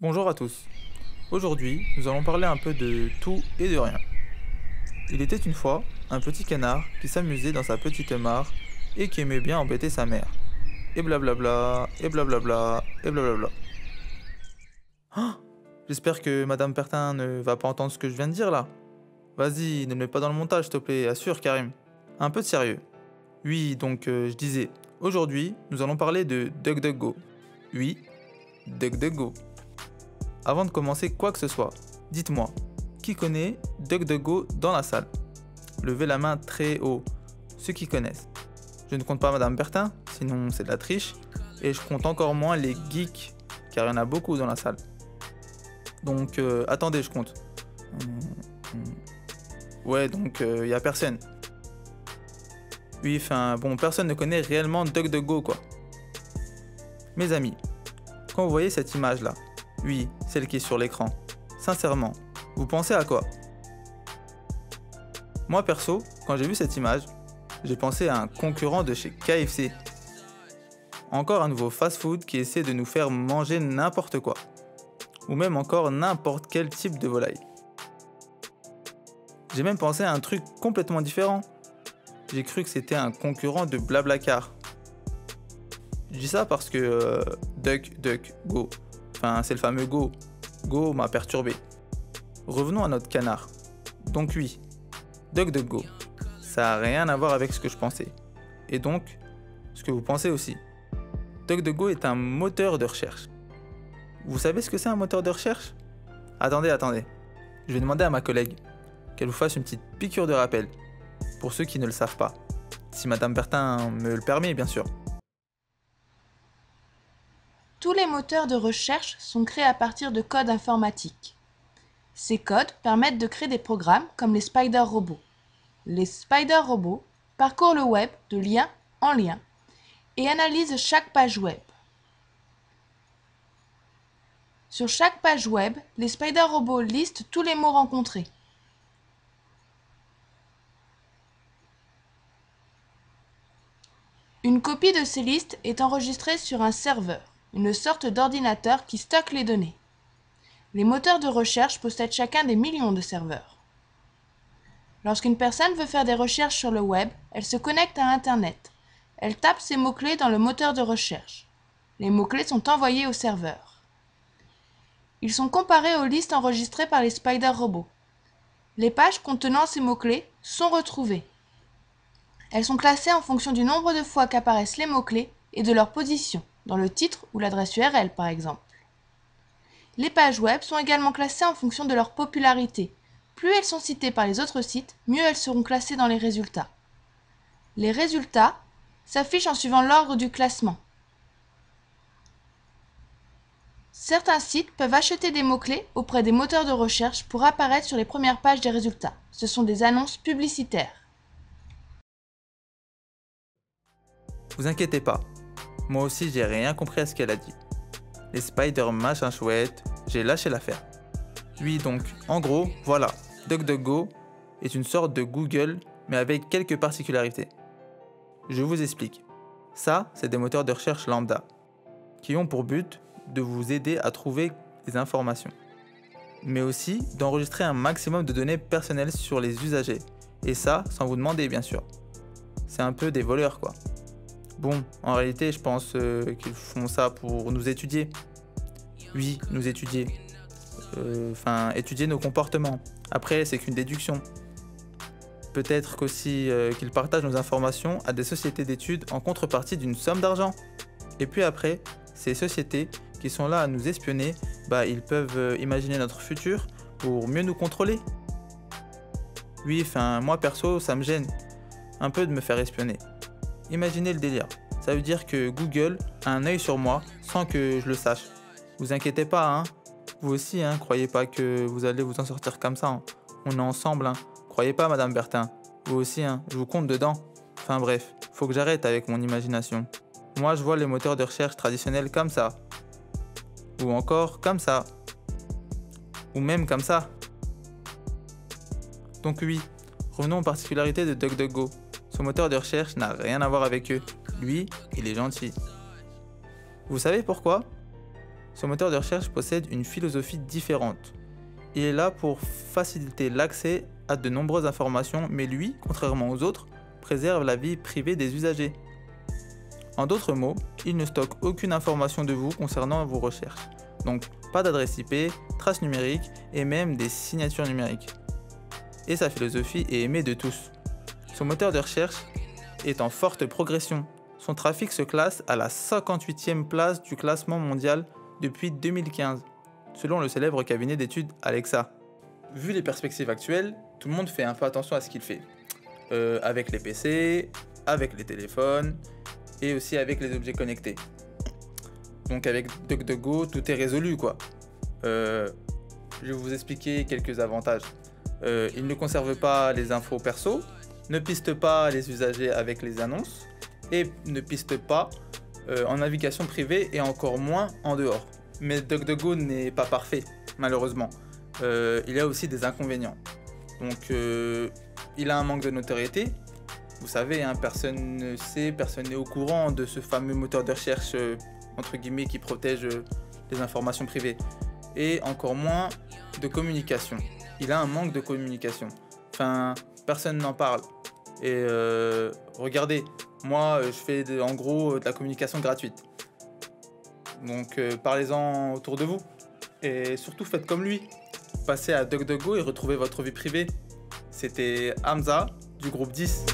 Bonjour à tous. Aujourd'hui, nous allons parler un peu de tout et de rien. Il était une fois un petit canard qui s'amusait dans sa petite mare et qui aimait bien embêter sa mère. Et blablabla, et blablabla, et blablabla. Ah, j'espère que Madame Pertin ne va pas entendre ce que je viens de dire là. Vas-y, ne le mets pas dans le montage, s'il te plaît, assure Karim. Un peu de sérieux. Oui, donc je disais, aujourd'hui, nous allons parler de DuckDuckGo. Oui, DuckDuckGo. Avant de commencer quoi que ce soit, dites-moi, qui connaît DuckDuckGo dans la salle? Levez la main très haut, ceux qui connaissent. Je ne compte pas Madame Bertin, sinon c'est de la triche, et je compte encore moins les geeks, car il y en a beaucoup dans la salle. Donc attendez, je compte. Ouais, donc il y a personne. Oui, enfin bon, personne ne connaît réellement DuckDuckGo quoi. Mes amis, quand vous voyez cette image là, oui, celle qui est sur l'écran. Sincèrement, vous pensez à quoi? Moi perso, quand j'ai vu cette image, j'ai pensé à un concurrent de chez KFC. Encore un nouveau fast-food qui essaie de nous faire manger n'importe quoi. Ou même encore n'importe quel type de volaille. J'ai même pensé à un truc complètement différent. J'ai cru que c'était un concurrent de Blablacar. Je dis ça parce que DuckDuckGo. Enfin, c'est le fameux Go. Go m'a perturbé. Revenons à notre canard. Donc oui, DuckDuckGo. Ça n'a rien à voir avec ce que je pensais. Et donc, ce que vous pensez aussi. DuckDuckGo est un moteur de recherche. Vous savez ce que c'est un moteur de recherche? Attendez. Je vais demander à ma collègue qu'elle vous fasse une petite piqûre de rappel. Pour ceux qui ne le savent pas. Si Madame Bertin me le permet, bien sûr. Tous les moteurs de recherche sont créés à partir de codes informatiques. Ces codes permettent de créer des programmes comme les Spider Robots. Les Spider Robots parcourent le web de lien en lien et analysent chaque page web. Sur chaque page web, les Spider Robots listent tous les mots rencontrés. Une copie de ces listes est enregistrée sur un serveur, une sorte d'ordinateur qui stocke les données. Les moteurs de recherche possèdent chacun des millions de serveurs. Lorsqu'une personne veut faire des recherches sur le web, elle se connecte à Internet. Elle tape ses mots-clés dans le moteur de recherche. Les mots-clés sont envoyés au serveur. Ils sont comparés aux listes enregistrées par les Spider Robots. Les pages contenant ces mots-clés sont retrouvées. Elles sont classées en fonction du nombre de fois qu'apparaissent les mots-clés et de leur position, dans le titre ou l'adresse URL par exemple. Les pages web sont également classées en fonction de leur popularité. Plus elles sont citées par les autres sites, mieux elles seront classées dans les résultats. Les résultats s'affichent en suivant l'ordre du classement. Certains sites peuvent acheter des mots-clés auprès des moteurs de recherche pour apparaître sur les premières pages des résultats. Ce sont des annonces publicitaires. Vous inquiétez pas, moi aussi j'ai rien compris à ce qu'elle a dit. Les Spider machin chouette, j'ai lâché l'affaire. Oui donc, en gros, voilà, DuckDuckGo est une sorte de Google, mais avec quelques particularités. Je vous explique. Ça, c'est des moteurs de recherche lambda, qui ont pour but de vous aider à trouver des informations, mais aussi d'enregistrer un maximum de données personnelles sur les usagers, et ça, sans vous demander bien sûr. C'est un peu des voleurs quoi. Bon, en réalité, je pense qu'ils font ça pour nous étudier. Oui, nous étudier. Étudier nos comportements. Après, c'est qu'une déduction. Peut-être qu'aussi qu'ils partagent nos informations à des sociétés d'études en contrepartie d'une somme d'argent. Et puis après, ces sociétés qui sont là à nous espionner, ils peuvent imaginer notre futur pour mieux nous contrôler. Oui, moi perso, ça me gêne un peu de me faire espionner. Imaginez le délire. Ça veut dire que Google a un œil sur moi sans que je le sache. Vous inquiétez pas, hein. Vous aussi, hein. Croyez pas que vous allez vous en sortir comme ça. Hein. On est ensemble, hein. Croyez pas, Madame Bertin. Vous aussi, hein. Je vous compte dedans. Enfin bref, faut que j'arrête avec mon imagination. Moi, je vois les moteurs de recherche traditionnels comme ça. Ou encore comme ça. Ou même comme ça. Donc oui, revenons aux particularités de DuckDuckGo. Son moteur de recherche n'a rien à voir avec eux. Lui, il est gentil. Vous savez pourquoi? Ce moteur de recherche possède une philosophie différente. Il est là pour faciliter l'accès à de nombreuses informations, mais lui, contrairement aux autres, préserve la vie privée des usagers. En d'autres mots, il ne stocke aucune information de vous concernant vos recherches. Donc, pas d'adresse IP, traces numériques et même des signatures numériques. Et sa philosophie est aimée de tous. Son moteur de recherche est en forte progression. Son trafic se classe à la 58e place du classement mondial depuis 2015, selon le célèbre cabinet d'études Alexa. Vu les perspectives actuelles, tout le monde fait un peu attention à ce qu'il fait. Avec les PC, avec les téléphones et aussi avec les objets connectés. Donc avec DuckDuckGo, tout est résolu quoi. Je vais vous expliquer quelques avantages. Il ne conserve pas les infos perso, ne piste pas les usagers avec les annonces et ne piste pas en navigation privée et encore moins en dehors. Mais DuckDuckGo n'est pas parfait, malheureusement. Il y a aussi des inconvénients. Donc il a un manque de notoriété. Vous savez, hein, personne ne sait, personne n'est au courant de ce fameux moteur de recherche entre guillemets qui protège les informations privées. Et encore moins de communication. Il a un manque de communication. Enfin, personne n'en parle. Et regardez, moi je fais en gros de la communication gratuite. Donc parlez-en autour de vous. Et surtout faites comme lui. Passez à DuckDuckGo et retrouvez votre vie privée. C'était Hamza du groupe 10.